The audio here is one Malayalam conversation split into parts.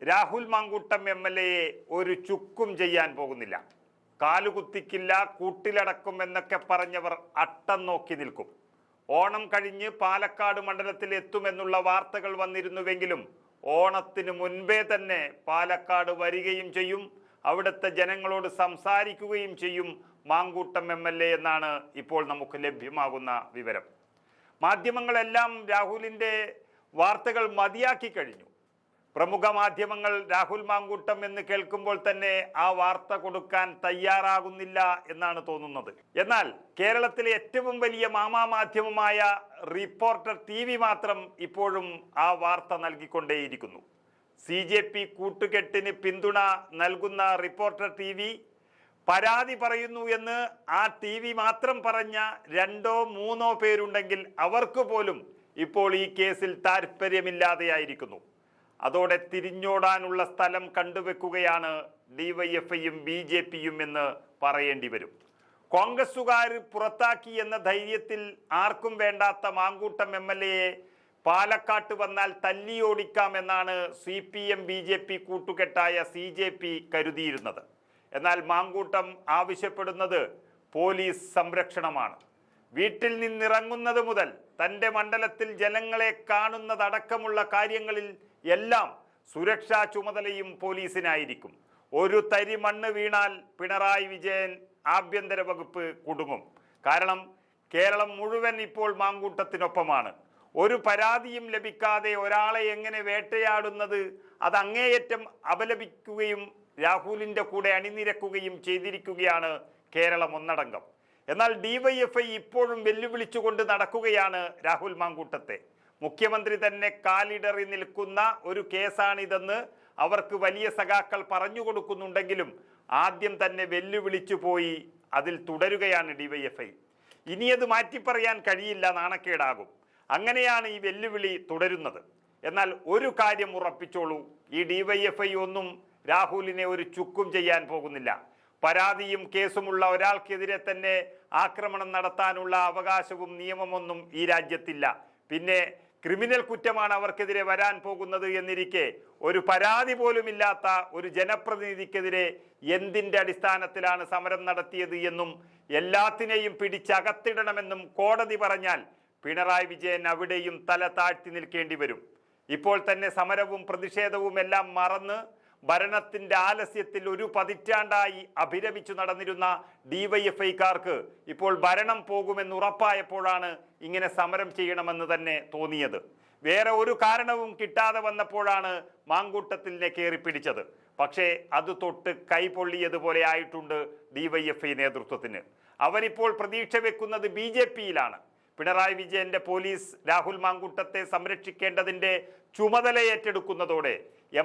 രാഹുൽ മാങ്കൂട്ടം MLA ഒരു ചുക്കും ചെയ്യാൻ പോകുന്നില്ല. കാലുകുത്തിക്കില്ല, കൂട്ടിലടക്കും എന്നൊക്കെ പറഞ്ഞവർ അട്ടം നോക്കി നിൽക്കും. ഓണം കഴിഞ്ഞ് പാലക്കാട് മണ്ഡലത്തിൽ എത്തുമെന്നുള്ള വാർത്തകൾ വന്നിരുന്നുവെങ്കിലും ഓണത്തിന് മുൻപേ തന്നെ പാലക്കാട് വരികയും ചെയ്യും, അവിടുത്തെ ജനങ്ങളോട് സംസാരിക്കുകയും ചെയ്യും മാങ്കൂട്ടം MLA എന്നാണ് ഇപ്പോൾ നമുക്ക് ലഭ്യമാകുന്ന വിവരം. മാധ്യമങ്ങളെല്ലാം രാഹുലിൻ്റെ വാർത്തകൾ മതിയാക്കി കഴിഞ്ഞു. പ്രമുഖ മാധ്യമങ്ങൾ രാഹുൽ മാങ്കൂട്ടം എന്ന് കേൾക്കുമ്പോൾ തന്നെ ആ വാർത്ത കൊടുക്കാൻ തയ്യാറാകുന്നില്ല എന്നാണ് തോന്നുന്നത്. എന്നാൽ കേരളത്തിലെ ഏറ്റവും വലിയ മാധ്യമമായ റിപ്പോർട്ടർ TV മാത്രം ഇപ്പോഴും ആ വാർത്ത നൽകിക്കൊണ്ടേയിരിക്കുന്നു. CJP കൂട്ടുകെട്ടിന് പിന്തുണ നൽകുന്ന റിപ്പോർട്ടർ TV പരാതി പറയുന്നു എന്ന് ആ TV മാത്രം പറഞ്ഞ 2-3 പേരുണ്ടെങ്കിൽ അവർക്ക് പോലും ഇപ്പോൾ ഈ കേസിൽ താല്പര്യമില്ലാതെയായിരിക്കുന്നു. അതോടെ തിരിഞ്ഞോടാനുള്ള സ്ഥലം കണ്ടുവെക്കുകയാണ് DYFIയും BJPയും എന്ന് പറയേണ്ടി വരും. കോൺഗ്രസുകാർ പുറത്താക്കി എന്ന ധൈര്യത്തിൽ ആർക്കും വേണ്ടാത്ത മാങ്കൂട്ടം MLAയെ പാലക്കാട്ട് വന്നാൽ തല്ലിയോടിക്കാമെന്നാണ് CPM BJP കൂട്ടുകെട്ടായ CJP കരുതിയിരുന്നത്. എന്നാൽ മാങ്കൂട്ടം ആവശ്യപ്പെടുന്നത് പോലീസ് സംരക്ഷണമാണ്. വീട്ടിൽ നിന്നിറങ്ങുന്നത് മുതൽ തൻ്റെ മണ്ഡലത്തിൽ ജനങ്ങളെ കാണുന്നതടക്കമുള്ള കാര്യങ്ങളിൽ എല്ലാം സുരക്ഷാ ചുമതലയും പോലീസിനായിരിക്കും. ഒരു തരി മണ്ണ് വീണാൽ പിണറായി വിജയൻ ആഭ്യന്തര വകുപ്പ് കുടുങ്ങും. കാരണം കേരളം മുഴുവൻ ഇപ്പോൾ മാങ്കൂട്ടത്തിനൊപ്പമാണ്. ഒരു പരാതിയും ലഭിക്കാതെ ഒരാളെ എങ്ങനെ വേട്ടയാടുന്നത്, അത് അങ്ങേയറ്റം അപലപിക്കുകയും രാഹുലിൻ്റെ കൂടെ അണിനിരക്കുകയും ചെയ്തിരിക്കുകയാണ് കേരളം ഒന്നടങ്കം. എന്നാൽ DYFI ഇപ്പോഴും വെല്ലുവിളിച്ചുകൊണ്ട് നടക്കുകയാണ് രാഹുൽ മാങ്കൂട്ടത്തെ. മുഖ്യമന്ത്രി തന്നെ കാലിടറി നിൽക്കുന്ന ഒരു കേസാണിതെന്ന് അവർക്ക് വലിയ സഖാക്കൾ പറഞ്ഞു കൊടുക്കുന്നുണ്ടെങ്കിലും ആദ്യം തന്നെ വെല്ലുവിളിച്ചു പോയി അതിൽ തുടരുകയാണ് DYFI. ഇനിയത് മാറ്റിപ്പറയാൻ കഴിയില്ല, നാണക്കേടാകും. അങ്ങനെയാണ് ഈ വെല്ലുവിളി തുടരുന്നത്. എന്നാൽ ഒരു കാര്യം ഉറപ്പിച്ചോളൂ, ഈ DYFI ഒന്നും രാഹുലിനെ ഒരു ചുക്കും ചെയ്യാൻ പോകുന്നില്ല. പരാതിയും കേസുമുള്ള ഒരാൾക്കെതിരെ തന്നെ ആക്രമണം നടത്താനുള്ള അവകാശവും നിയമമൊന്നും ഈ രാജ്യത്തില്ല. പിന്നെ ക്രിമിനൽ കുറ്റമാണ് അവർക്കെതിരെ വരാൻ പോകുന്നത് എന്നിരിക്കെ ഒരു പരാതി പോലുമില്ലാത്ത ഒരു ജനപ്രതിനിധിക്കെതിരെ എന്തിൻ്റെ അടിസ്ഥാനത്തിലാണ് സമരം നടത്തിയത് എന്നും എല്ലാത്തിനെയും പിടിച്ചകത്തിടണമെന്നും കോടതി പറഞ്ഞാൽ പിണറായി വിജയൻ അവിടെയും തല താഴ്ത്തി നിൽക്കേണ്ടി വരും. ഇപ്പോൾ തന്നെ സമരവും പ്രതിഷേധവും എല്ലാം മറന്ന് ഭരണത്തിൻ്റെ ആലസ്യത്തിൽ ഒരു പതിറ്റാണ്ടായി അഭിരമിച്ചു നടന്നിരുന്ന DYFIക്കാർക്ക് ഇപ്പോൾ ഭരണം പോകുമെന്ന് ഉറപ്പായപ്പോഴാണ് ഇങ്ങനെ സമരം ചെയ്യണമെന്ന് തന്നെ തോന്നിയത്. വേറെ ഒരു കാരണവും കിട്ടാതെ വന്നപ്പോഴാണ് മാങ്കൂട്ടത്തിനെ കയറി പിടിച്ചത്. പക്ഷേ അത് തൊട്ട് കൈപൊള്ളിയതുപോലെ ആയിട്ടുണ്ട് DYFI നേതൃത്വത്തിന്. അവനിപ്പോൾ പ്രതീക്ഷ വെക്കുന്നത് BJPയിലാണ്. പിണറായി വിജയന്റെ പോലീസ് രാഹുൽ മാങ്കൂട്ടത്തെ സംരക്ഷിക്കേണ്ടതിൻ്റെ ചുമതല ഏറ്റെടുക്കുന്നതോടെ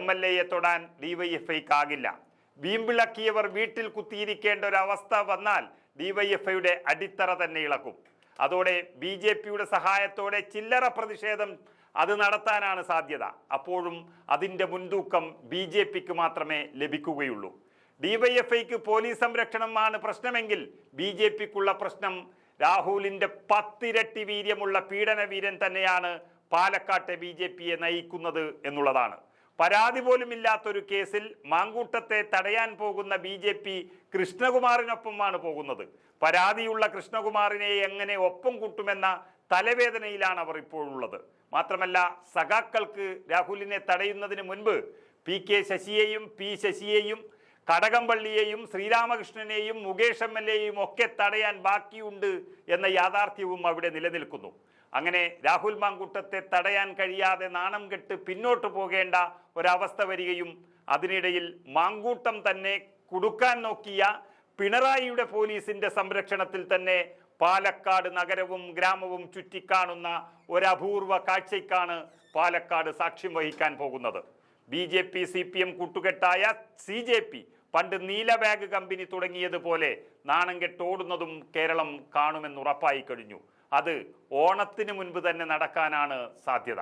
MLAയെ തൊടാൻ DYFIക്കാകില്ല. വീമ്പിളക്കിയവർ വീട്ടിൽ കുത്തിയിരിക്കേണ്ട ഒരവസ്ഥ വന്നാൽ DYFIയുടെ അടിത്തറ തന്നെ ഇളക്കും. അതോടെ BJPയുടെ സഹായത്തോടെ ചില്ലറ പ്രതിഷേധം അത് നടത്താനാണ് സാധ്യത. അപ്പോഴും അതിൻ്റെ മുൻതൂക്കം BJPക്ക് മാത്രമേ ലഭിക്കുകയുള്ളൂ. DYFIക്ക് പോലീസ് സംരക്ഷണമാണ് പ്രശ്നമെങ്കിൽ BJPക്കുള്ള പ്രശ്നം രാഹുലിൻ്റെ 10 ഇരട്ടി വീര്യമുള്ള പീഡനവീരൻ തന്നെയാണ് പാലക്കാട്ടെ BJPയെ നയിക്കുന്നത് എന്നുള്ളതാണ്. പരാതി പോലും ഇല്ലാത്തൊരു കേസിൽ മാങ്കൂട്ടത്തെ തടയാൻ പോകുന്ന BJP കൃഷ്ണകുമാറിനൊപ്പമാണ് പോകുന്നത്. പരാതിയുള്ള കൃഷ്ണകുമാറിനെ എങ്ങനെ ഒപ്പം കൂട്ടുമെന്ന തലവേദനയിലാണ് അവർ ഇപ്പോഴുള്ളത്. മാത്രമല്ല സഖാക്കൾക്ക് രാഹുലിനെ തടയുന്നതിന് മുൻപ് PK ശശിയെയും P ശശിയെയും കടകംപള്ളിയെയും ശ്രീരാമകൃഷ്ണനെയും മുകേഷ് MLAയെയും ഒക്കെ തടയാൻ ബാക്കിയുണ്ട് എന്ന യാഥാർത്ഥ്യവും അവിടെ നിലനിൽക്കുന്നു. അങ്ങനെ രാഹുൽ മാങ്കൂട്ടത്തെ തടയാൻ കഴിയാതെ നാണം കെട്ട് പിന്നോട്ട് പോകേണ്ട ഒരവസ്ഥ വരികയും അതിനിടയിൽ മാങ്കൂട്ടം തന്നെ കുടുക്കാൻ നോക്കിയ പിണറായിയുടെ പോലീസിന്റെ സംരക്ഷണത്തിൽ തന്നെ പാലക്കാട് നഗരവും ഗ്രാമവും ചുറ്റിക്കാണുന്ന ഒരപൂർവ കാഴ്ചയ്ക്കാണ് പാലക്കാട് സാക്ഷ്യം വഹിക്കാൻ പോകുന്നത്. BJP CPM കൂട്ടുകെട്ടായ CJP പണ്ട് നീല ബാഗ് കമ്പനി തുടങ്ങിയതുപോലെ നാണം കെട്ടോടുന്നതും കേരളം കാണുമെന്നുറപ്പായി കഴിഞ്ഞു. അത് ഓണത്തിന് മുൻപ് തന്നെ നടക്കാനാണ് സാധ്യത.